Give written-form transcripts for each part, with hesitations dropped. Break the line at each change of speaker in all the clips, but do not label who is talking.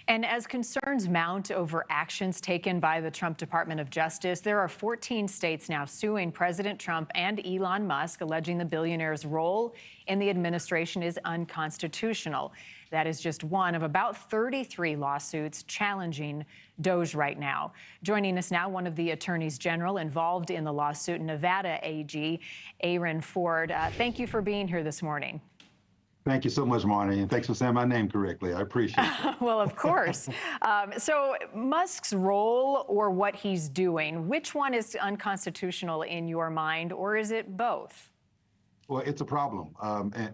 And as concerns mount over actions taken by the Trump Department of Justice, there are 14 states now suing President Trump and Elon Musk, alleging the billionaire's role in the administration is unconstitutional. That is just one of about 33 lawsuits challenging DOGE right now. Joining us now, one of the attorneys general involved in the lawsuit, Nevada AG, Aaron Ford. Thank you for being here this morning.
Thank you so much, Marni, and thanks for saying my name correctly. I appreciate it.
Well, of course. So Musk's role or what he's doing, which one is unconstitutional in your mind, or is it both?
Well, it's a problem.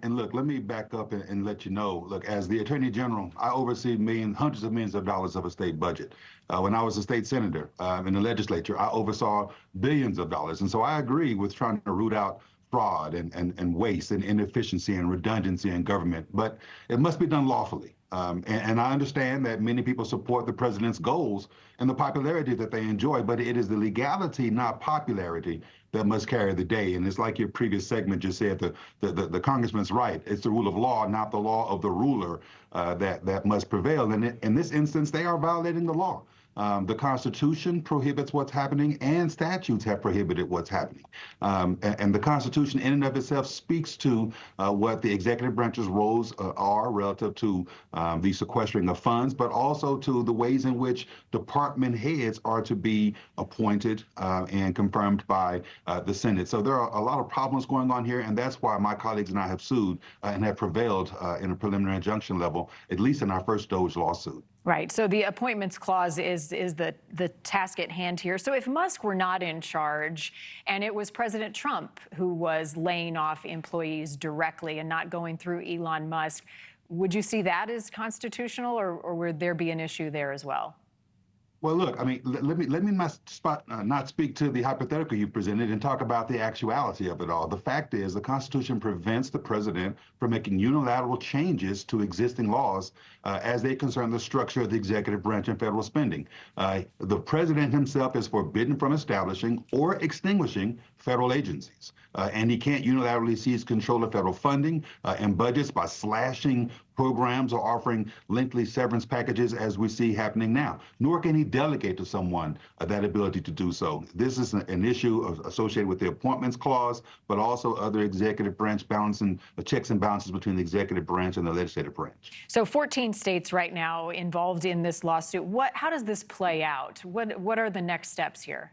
And look, let me back up and let you know, look, as the Attorney General, I oversee hundreds of millions of dollars of a state budget. When I was a state senator in the legislature, I oversaw billions of dollars. And so I agree with trying to root out fraud and waste and inefficiency and redundancy in government, but it must be done lawfully. And I understand that many people support the president's goals and the popularity that they enjoy, but it is the legality, not popularity, that must carry the day. And it's like your previous segment just said, the congressman's right. It's the rule of law, not the law of the ruler, that must prevail. And in this instance, they are violating the law. The Constitution prohibits what's happening, and statutes have prohibited what's happening. And the Constitution in and of itself speaks to what the executive branch's roles are relative to the sequestering of funds, but also to the ways in which department heads are to be appointed and confirmed by the Senate. So there are a lot of problems going on here, and that's why my colleagues and I have sued and have prevailed in a preliminary injunction level, at least in our first DOGE lawsuit.
Right. So the appointments clause is the task at hand here. So if Musk were not in charge and it was President Trump who was laying off employees directly and not going through Elon Musk, would you see that as constitutional, or would there be an issue there as well?
Well, look, I mean, let me not speak to the hypothetical you presented and talk about the actuality of it all. The fact is, the Constitution prevents the president from making unilateral changes to existing laws as they concern the structure of the executive branch and federal spending. The president himself is forbidden from establishing or extinguishing federal agencies. And he can't unilaterally seize control of federal funding and budgets by slashing programs or offering lengthy severance packages as we see happening now, nor can he delegate to someone that ability to do so. This is an issue associated with the appointments clause, but also other executive branch balancing checks and balances between the executive branch and the legislative branch.
So 14 states right now involved in this lawsuit. How does this play out? What are the next steps here?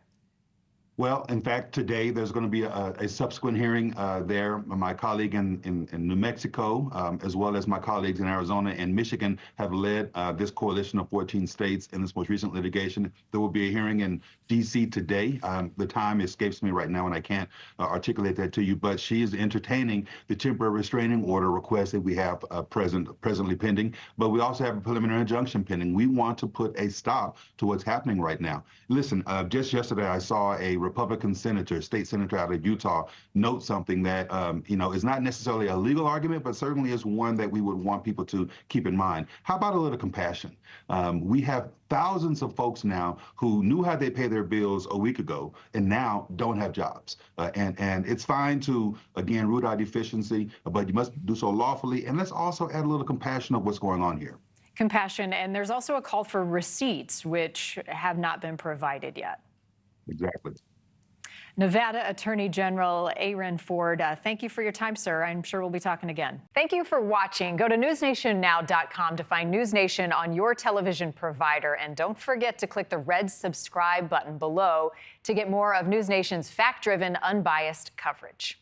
Well, in fact, today there's going to be a subsequent hearing there. My colleague in New Mexico, as well as my colleagues in Arizona and Michigan, have led this coalition of 14 states in this most recent litigation. There will be a hearing in D.C. today. The time escapes me right now, and I can't articulate that to you, but she is entertaining the temporary restraining order request that we have presently pending. But we also have a preliminary injunction pending. We want to put a stop to what's happening right now. Listen, just yesterday I saw a Republican senator, state senator out of Utah, note something that is not necessarily a legal argument, but certainly is one that we would want people to keep in mind. How about a little compassion? We have thousands of folks now who knew how they pay their bills a week ago and now don't have jobs. And it's fine to, again, root out efficiency, but you must do so lawfully. And let's also add a little compassion of what's going on here.
Compassion. And there's also a call for receipts, which have not been provided yet.
Exactly.
Nevada Attorney General Aaron Ford, thank you for your time, sir. I'm sure we'll be talking again. Thank you for watching. Go to newsnationnow.com to find NewsNation on your television provider. And don't forget to click the red subscribe button below to get more of NewsNation's fact-driven, unbiased coverage.